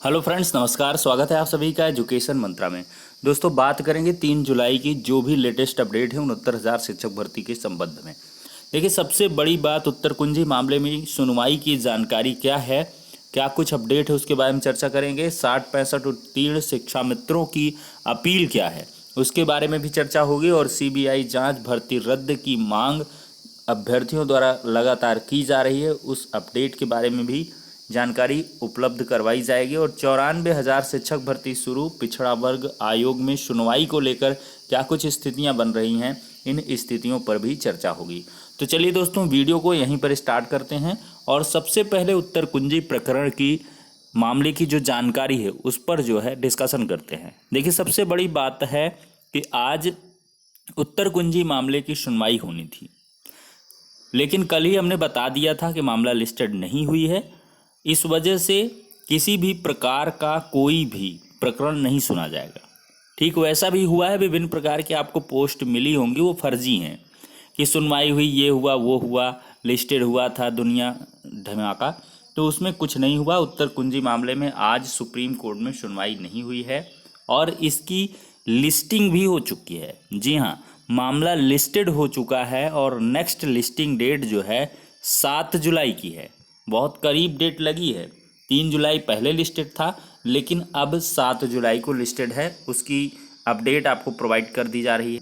Hello friends, नमस्कार। स्वागत है आप सभी का एजुकेशन मंत्रा में। दोस्तों, बात करेंगे 3 जुलाई की जो भी लेटेस्ट अपडेट है 69,000 शिक्षक भर्ती के संबंध में। देखिए, सबसे बड़ी बात उत्तर कुंजी मामले में सुनवाई की जानकारी क्या है, क्या कुछ अपडेट है, उसके बारे में चर्चा करेंगे। 60-65 उत्तीर्ण शिक्षा मित्रों की अपील क्या है, उसके बारे में भी चर्चा होगी। और सीबीआई जांच भर्ती रद्द की मांग अभ्यर्थियों द्वारा लगातार की जा रही है, उस अपडेट के बारे में भी जानकारी उपलब्ध करवाई जाएगी। और 94,000 शिक्षक भर्ती शुरू, पिछड़ा वर्ग आयोग में सुनवाई को लेकर क्या कुछ स्थितियां बन रही हैं, इन स्थितियों पर भी चर्चा होगी। तो चलिए दोस्तों, वीडियो को यहीं पर स्टार्ट करते हैं और सबसे पहले उत्तर कुंजी प्रकरण की मामले की जो जानकारी है उस पर जो है डिस्कशन करते हैं। देखिए, सबसे बड़ी बात है कि आज उत्तर कुंजी मामले की सुनवाई होनी थी, लेकिन कल ही हमने बता दिया था कि मामला लिस्टेड नहीं हुई है। इस वजह से किसी भी प्रकार का कोई भी प्रकरण नहीं सुना जाएगा। ठीक वैसा भी हुआ है, विभिन्न प्रकार की आपको पोस्ट मिली होंगी, वो फर्जी हैं कि सुनवाई हुई, ये हुआ वो हुआ, लिस्टेड हुआ था दुनिया धमाका, तो उसमें कुछ नहीं हुआ। उत्तर कुंजी मामले में आज सुप्रीम कोर्ट में सुनवाई नहीं हुई है और इसकी लिस्टिंग भी हो चुकी है। जी हाँ, मामला लिस्टेड हो चुका है और नेक्स्ट लिस्टिंग डेट जो है 7 जुलाई की है। बहुत करीब डेट लगी है। 3 जुलाई पहले लिस्टेड था, लेकिन अब 7 जुलाई को लिस्टेड है। उसकी अपडेट आपको प्रोवाइड कर दी जा रही है।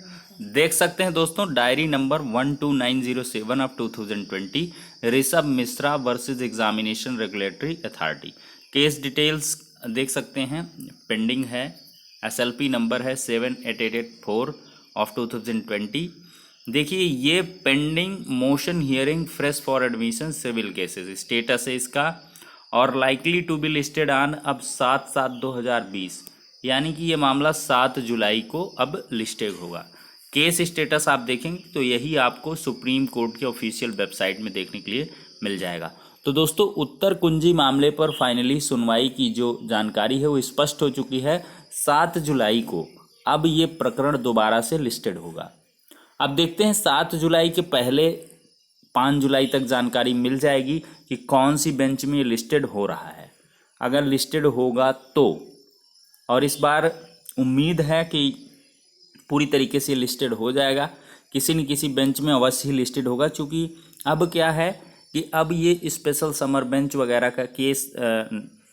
देख सकते हैं दोस्तों, diary number 12907 of 2020, Rishabh Mishra versus examination regulatory authority. Case details देख सकते हैं, पेंडिंग है। SLP नंबर है 78884 ऑफ 2020। देखिए, ये pending motion hearing fresh for admission civil cases status है इसका, और likely to be listed on अब 7/7/2020, यानी कि ये मामला 7 जुलाई को अब लिस्टेड होगा। केस स्टेटस आप देखेंगे तो यही आपको सुप्रीम कोर्ट के ऑफिशियल वेबसाइट में देखने के लिए मिल जाएगा। तो दोस्तों, उत्तर कुंजी मामले पर फाइनली सुनवाई की जो जानकारी है वो स्पष्ट हो चुकी है। 7 जुलाई को अब ये प्रकरण दोबारा से लिस्टेड होगा। अब देखते हैं 7 जुलाई के पहले 5 जुलाई तक जानकारी मिल जाएगी कि कौन सी बेंच में ये लिस्टेड हो रहा है। अगर लिस्टेड होगा तो, और इस बार उम्मीद है कि पूरी तरीके से लिस्टेड हो जाएगा, किसी न किसी बेंच में अवश्य ही लिस्टेड होगा। क्योंकि अब क्या है कि अब ये स्पेशल समर बेंच वगैरह का केस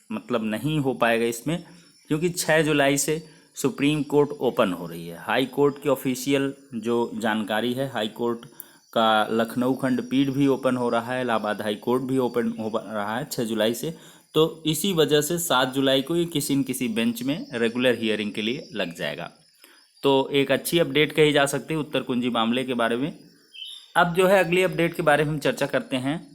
मतलब नहीं हो पाएगा इसमें, क्योंकि 6 जुलाई से सुप्रीम कोर्ट ओपन हो रही है। हाई कोर्ट की ऑफिशियल जो जानकारी है, हाई कोर्ट का लखनऊ खंडपीठ भी ओपन हो रहा है, इलाहाबाद हाई कोर्ट भी ओपन हो रहा है 6 जुलाई से। तो इसी वजह से 7 जुलाई को ये किसी न किसी बेंच में रेगुलर हियरिंग के लिए लग जाएगा। तो एक अच्छी अपडेट कही जा सकती है उत्तर कुंजी मामले के बारे में। अब जो है अगली अपडेट के बारे में हम चर्चा करते हैं।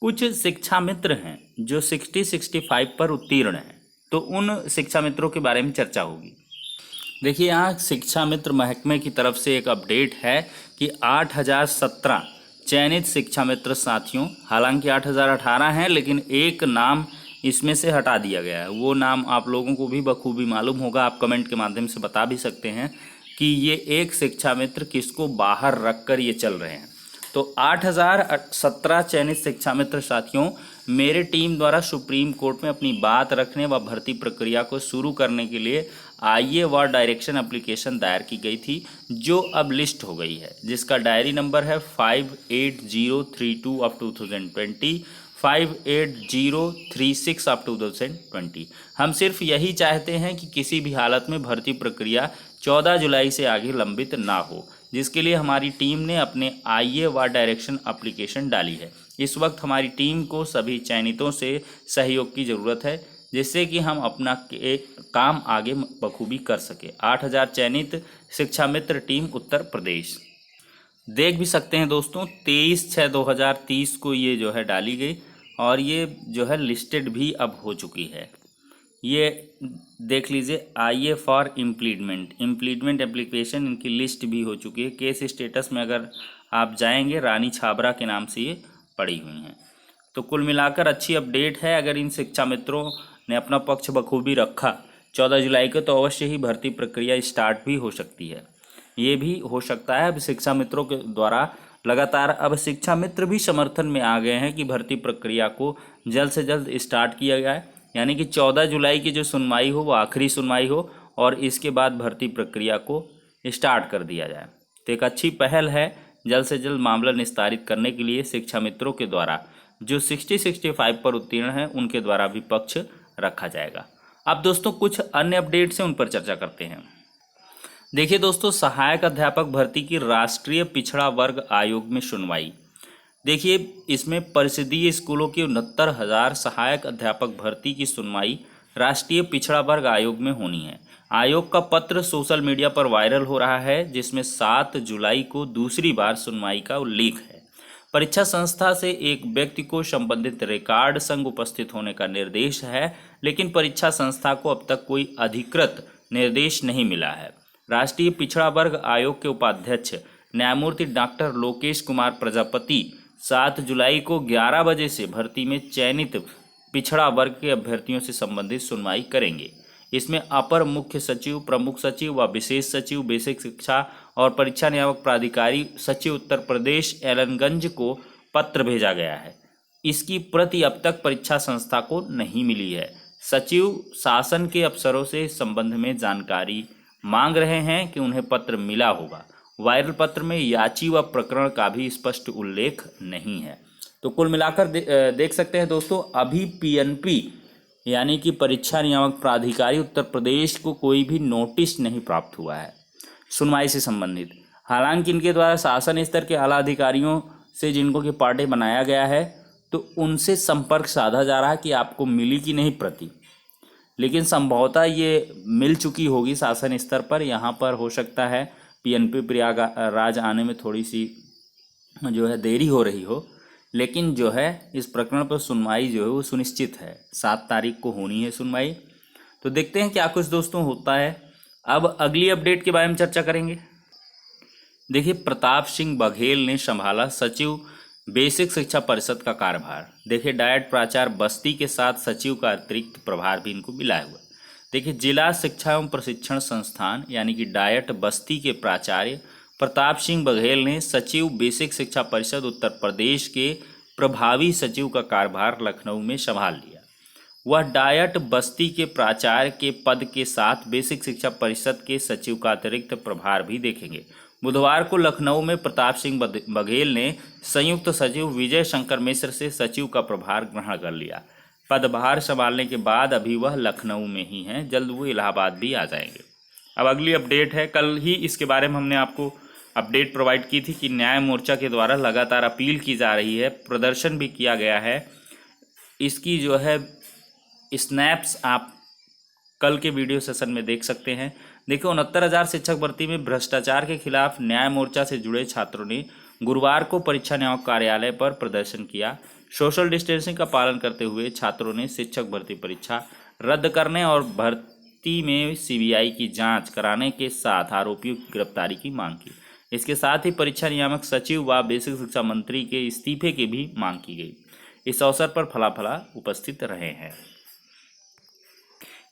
कुछ शिक्षा मित्र हैं जो 60-65 पर उत्तीर्ण हैं, तो उन शिक्षा मित्रों के बारे में चर्चा होगी। देखिए, यहाँ शिक्षा मित्र महकमे की तरफ से एक अपडेट है कि 8,017 चयनित शिक्षा मित्र साथियों, हालांकि 8,018 हैं, लेकिन एक नाम इसमें से हटा दिया गया है। वो नाम आप लोगों को भी बखूबी मालूम होगा, आप कमेंट के माध्यम से बता भी सकते हैं कि ये एक शिक्षा मित्र किसको बाहर रख कर ये चल रहे हैं। तो 8,017 चयनित शिक्षा मित्र साथियों, मेरे टीम द्वारा सुप्रीम कोर्ट में अपनी बात रखने व भर्ती प्रक्रिया को शुरू करने के लिए आईए व डायरेक्शन एप्लीकेशन दायर की गई थी, जो अब लिस्ट हो गई है, जिसका डायरी नंबर है 58032 ऑफ 2020, 58036 ऑफ 2020। हम सिर्फ यही चाहते हैं कि किसी भी हालत में भर्ती प्रक्रिया 14 जुलाई से आगे लंबित ना हो, जिसके लिए हमारी टीम ने अपने आईए व डायरेक्शन एप्लीकेशन डाली है। इस वक्त हमारी टीम को सभी चयनितों से सहयोग की ज़रूरत है, जिससे कि हम अपना काम आगे बखूबी कर सके। 8,000 चयनित शिक्षा मित्र टीम उत्तर प्रदेश। देख भी सकते हैं दोस्तों, 23/6/2030 को ये जो है डाली गई और ये जो है लिस्टेड भी अब हो चुकी है। ये देख लीजिए, आईए फॉर इम्प्लीटमेंट एप्लीकेशन, इनकी लिस्ट भी हो चुकी है। केस स्टेटस में अगर आप जाएंगे, रानी छाबरा के नाम से ये पड़ी हुई हैं। तो कुल मिलाकर अच्छी अपडेट है। अगर इन शिक्षा मित्रों ने अपना पक्ष बखूबी रखा 14 जुलाई को, तो अवश्य ही भर्ती प्रक्रिया स्टार्ट भी हो सकती है। ये भी हो सकता है अब शिक्षा मित्रों के द्वारा लगातार अब शिक्षा मित्र भी समर्थन में आ गए हैं कि भर्ती प्रक्रिया को जल्द से जल्द स्टार्ट किया जाए, यानी कि 14 जुलाई की जो सुनवाई हो वो आखिरी सुनवाई हो और इसके बाद भर्ती प्रक्रिया को स्टार्ट कर दिया जाए। तो एक अच्छी पहल है। जल्द से जल्द मामला निस्तारित करने के लिए शिक्षा मित्रों के द्वारा जो 60-65 पर उत्तीर्ण हैं उनके द्वारा भी पक्ष रखा जाएगा। अब दोस्तों कुछ अन्य अपडेट्स हैं, उन पर चर्चा करते हैं। देखिए दोस्तों, सहायक अध्यापक भर्ती की राष्ट्रीय पिछड़ा वर्ग आयोग में सुनवाई। देखिए, इसमें परिषदीय स्कूलों की 69,000 सहायक अध्यापक भर्ती की सुनवाई राष्ट्रीय पिछड़ा वर्ग आयोग में होनी है। आयोग का पत्र सोशल मीडिया पर वायरल हो रहा है, जिसमें 7 जुलाई को दूसरी बार सुनवाई का उल्लेख है। परीक्षा संस्था से एक व्यक्ति को संबंधित रिकॉर्ड संग उपस्थित होने का निर्देश है, लेकिन परीक्षा संस्था को अब तक कोई अधिकृत निर्देश नहीं मिला है। राष्ट्रीय पिछड़ा वर्ग आयोग के उपाध्यक्ष न्यायमूर्ति डॉक्टर लोकेश कुमार प्रजापति 7 जुलाई को 11 बजे से भर्ती में चयनित पिछड़ा वर्ग के अभ्यर्थियों से संबंधित सुनवाई करेंगे। इसमें अपर मुख्य सचिव, प्रमुख सचिव व विशेष सचिव बेसिक शिक्षा और परीक्षा नियामक प्राधिकारी सचिव उत्तर प्रदेश एलनगंज को पत्र भेजा गया है। इसकी प्रति अब तक परीक्षा संस्था को नहीं मिली है। सचिव शासन के अफसरों से इस संबंध में जानकारी मांग रहे हैं कि उन्हें पत्र मिला होगा। वायरल पत्र में याची व प्रकरण का भी स्पष्ट उल्लेख नहीं है। तो कुल मिलाकर देख सकते हैं दोस्तों, अभी पीएनपी यानी कि परीक्षा नियामक प्राधिकारी उत्तर प्रदेश को कोई भी नोटिस नहीं प्राप्त हुआ है सुनवाई से संबंधित। हालांकि इनके द्वारा शासन स्तर के आला अधिकारियों से जिनको कि पार्टी बनाया गया है तो उनसे संपर्क साधा जा रहा है कि आपको मिली कि नहीं प्रति, लेकिन संभवतः ये मिल चुकी होगी शासन स्तर पर। यहाँ पर हो सकता है पीएनपी प्रयागराज आने में थोड़ी सी जो है देरी हो रही हो, लेकिन जो है इस प्रकरण पर सुनवाई जो है वो सुनिश्चित है। 7 तारीख को होनी है सुनवाई। तो देखते हैं क्या कुछ दोस्तों होता है। अब अगली अपडेट के बारे में चर्चा करेंगे। देखिए, प्रताप सिंह बघेल ने संभाला सचिव बेसिक शिक्षा परिषद का कार्यभार। देखिए, डायट प्राचार्य बस्ती के साथ सचिव का अतिरिक्त प्रभार भी इनको मिला हुआ। देखिए, जिला शिक्षा एवं प्रशिक्षण संस्थान यानी कि डायट बस्ती के प्राचार्य प्रताप सिंह बघेल ने सचिव बेसिक शिक्षा परिषद उत्तर प्रदेश के प्रभावी सचिव का कार्यभार लखनऊ में संभाल लिया। वह डायट बस्ती के प्राचार्य के पद के साथ बेसिक शिक्षा परिषद के सचिव का अतिरिक्त प्रभार भी देखेंगे। बुधवार को लखनऊ में प्रताप सिंह बघेल ने संयुक्त सचिव विजय शंकर मिश्र से सचिव का प्रभार ग्रहण कर लिया। पदभार संभालने के बाद अभी वह लखनऊ में ही हैं, जल्द वो इलाहाबाद भी आ जाएंगे। अब अगली अपडेट है, कल ही इसके बारे में हमने आपको अपडेट प्रोवाइड की थी कि न्याय मोर्चा के द्वारा लगातार अपील की जा रही है, प्रदर्शन भी किया गया है। इसकी जो है स्नैप्स आप कल के वीडियो सेशन में देख सकते हैं। देखिए, 69,000 शिक्षक भर्ती में भ्रष्टाचार के खिलाफ न्याय मोर्चा से जुड़े छात्रों ने गुरुवार को परीक्षा नियामक कार्यालय पर प्रदर्शन किया। सोशल डिस्टेंसिंग का पालन करते हुए छात्रों ने शिक्षक भर्ती परीक्षा रद्द करने और भर्ती में सीबीआई की जांच कराने के साथ आरोपियों की गिरफ्तारी की मांग की। इसके साथ ही परीक्षा नियामक सचिव व बेसिक शिक्षा मंत्री के इस्तीफे की भी मांग की गई। इस अवसर पर फलाफला उपस्थित रहे हैं।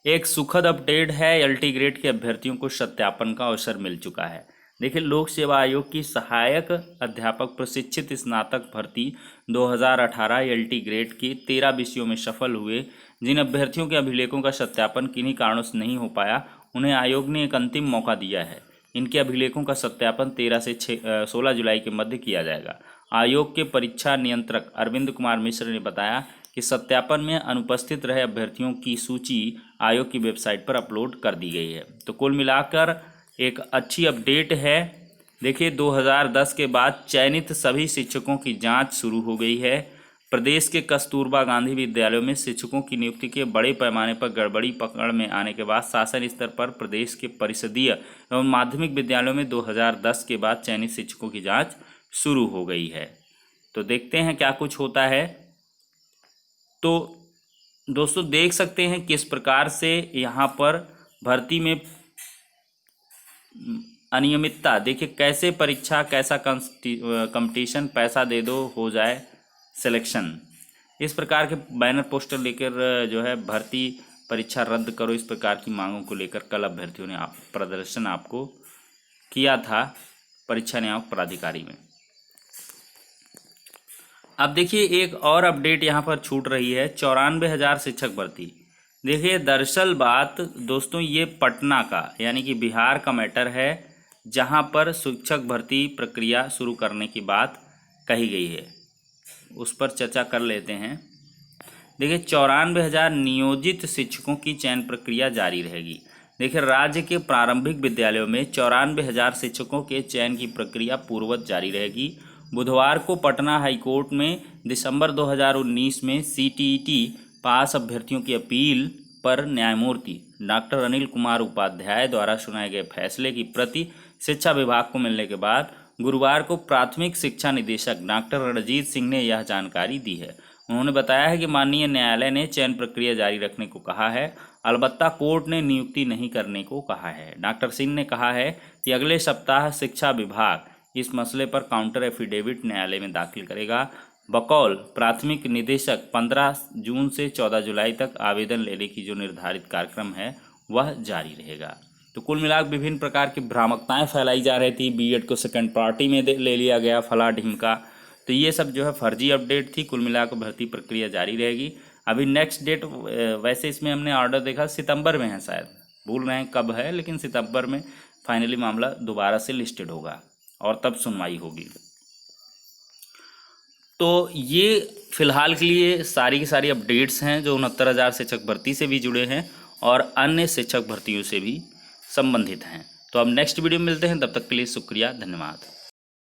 एक सुखद अपडेट है, एलटी ग्रेड के अभ्यर्थियों को सत्यापन का अवसर मिल चुका है। देखिए, लोक सेवा आयोग की सहायक अध्यापक प्रशिक्षित स्नातक भर्ती 2018 एलटी ग्रेड के 13 विषयों में सफल हुए जिन अभ्यर्थियों के अभिलेखों का सत्यापन किन्हीं कारणों से नहीं हो पाया, उन्हें आयोग ने एक अंतिम मौका दिया है। इनके अभिलेखों का सत्यापन 13 से 16 जुलाई के मध्य किया जाएगा। आयोग के परीक्षा नियंत्रक अरविंद कुमार मिश्र ने बताया कि सत्यापन में अनुपस्थित रहे अभ्यर्थियों की सूची आयोग की वेबसाइट पर अपलोड कर दी गई है। तो कुल मिलाकर एक अच्छी अपडेट है। देखिए, 2010 के बाद चयनित सभी शिक्षकों की जांच शुरू हो गई है। प्रदेश के कस्तूरबा गांधी विद्यालयों में शिक्षकों की नियुक्ति के बड़े पैमाने पर गड़बड़ी पकड़ में आने के बाद शासन स्तर पर प्रदेश के परिषदीय एवं माध्यमिक विद्यालयों में 2010 के बाद चयनित शिक्षकों की जांच शुरू हो गई है। तो देखते हैं क्या कुछ होता है। तो दोस्तों देख सकते हैं किस प्रकार से यहाँ पर भर्ती में अनियमितता, देखिए कैसे परीक्षा, कैसा कंपटीशन, पैसा दे दो हो जाए सिलेक्शन, इस प्रकार के बैनर पोस्टर लेकर जो है भर्ती परीक्षा रद्द करो, इस प्रकार की मांगों को लेकर कल अभ्यर्थियों ने प्रदर्शन आपको किया था परीक्षा नियामक प्राधिकारी में। अब देखिए, एक और अपडेट यहाँ पर छूट रही है। 94,000 शिक्षक भर्ती, देखिए दरअसल बात दोस्तों ये पटना का यानी कि बिहार का मैटर है, जहां पर शिक्षक भर्ती प्रक्रिया शुरू करने की बात कही गई है, उस पर चर्चा कर लेते हैं। देखिए 94,000 नियोजित शिक्षकों की चयन प्रक्रिया जारी रहेगी। देखिए राज्य के प्रारंभिक विद्यालयों में 94,000 शिक्षकों के चयन की प्रक्रिया पूर्ववत जारी रहेगी। बुधवार को पटना हाईकोर्ट में दिसंबर 2019 में सीटीईटी पास अभ्यर्थियों की अपील पर न्यायमूर्ति डॉक्टर अनिल कुमार उपाध्याय द्वारा सुनाए गए फैसले की प्रति शिक्षा विभाग को मिलने के बाद गुरुवार को प्राथमिक शिक्षा निदेशक डॉक्टर रणजीत सिंह ने यह जानकारी दी है। उन्होंने बताया है कि माननीय न्यायालय ने चयन प्रक्रिया जारी रखने को कहा है, अलबत्ता कोर्ट ने नियुक्ति नहीं करने को कहा है। डॉक्टर सिंह ने कहा है कि अगले सप्ताह शिक्षा विभाग इस मसले पर काउंटर एफिडेविट न्यायालय में दाखिल करेगा। बकौल प्राथमिक निदेशक 15 जून से 14 जुलाई तक आवेदन लेने की जो निर्धारित कार्यक्रम है वह जारी रहेगा। तो कुल मिलाकर विभिन्न प्रकार की भ्रामकताएं फैलाई जा रही थी, बीएड को सेकंड पार्टी में ले लिया गया, फला ढिमका, तो ये सब जो है फर्जी अपडेट थी। कुल मिलाकर भर्ती प्रक्रिया जारी रहेगी। अभी नेक्स्ट डेट वैसे इसमें हमने ऑर्डर देखा सितंबर में है, शायद भूल रहे हैं कब है, लेकिन सितंबर में फाइनली मामला दोबारा से लिस्टेड होगा और तब सुनवाई होगी। तो ये फिलहाल के लिए सारी की सारी अपडेट्स हैं जो 69,000 शिक्षक भर्ती से भी जुड़े हैं और अन्य शिक्षक भर्तियों से भी संबंधित हैं। तो अब नेक्स्ट वीडियो में मिलते हैं, तब तक के लिए शुक्रिया, धन्यवाद।